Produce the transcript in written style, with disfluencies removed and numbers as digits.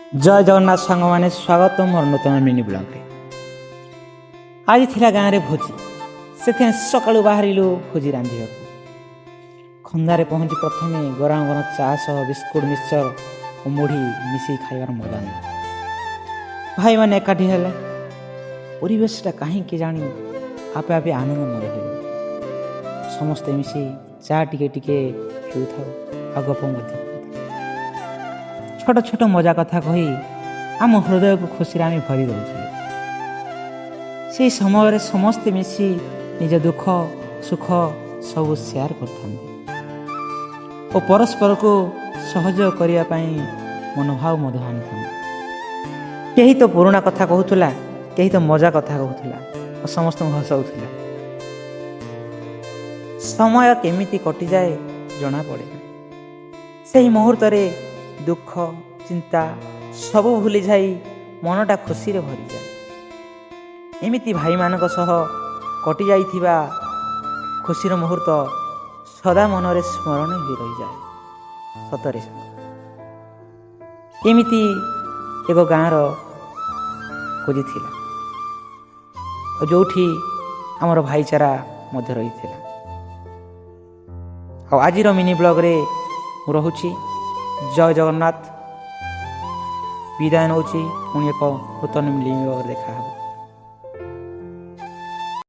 जय जगन्नाथ सांग मैंने स्वागत मोर नूतन मिनी ब्लॉग रे। आज थिला गाँव रे भोजी से सकाळु बाहरिलु भोजी रांधिबा खंदारे पहुँची प्रथम गरम गरम चा सह बिस्कुट मिक्सचर और मुढ़ी मिसी खाइबार मजा नहीं। भाई मैंने एकाठी हेले परिवेशटा कहीं जानी आपे आपे आनंद मजा हो समस्ते मिसी चा टिके टिके पिउथाउ आ गप मध्य छोट छोट मजा कथा कही आम हृदय को खुशी आम भरी दौले से समय समस्ते मिसी निज दुख सुख सब शेयर करते और परस्पर को सहयोग करने मनोभाव मध्य आनी कहीं तो पुराणा कथा कहूला कहीं तो मजा कथा कहूला और समस्त हसाऊला समय केमिति कटि जाए जना पड़े से ही मुहूर्त दुख चिंता सब भूली जाई मनटा खुशी रे भरी जाए एमिति भाई मानक सह कटि जाइथिबा खुशीर मुहूर्त सदा मनरे स्मरण ही रही जाए। सतरे एमिति एक गाँर खोजी थिला और जोठी आमर भाईचारा मध्य रही थिला। और आज मिनी ब्लॉग रे रहुची जय जगन्नाथ विदाय नौची पुणी एक नूतन मिली देखा।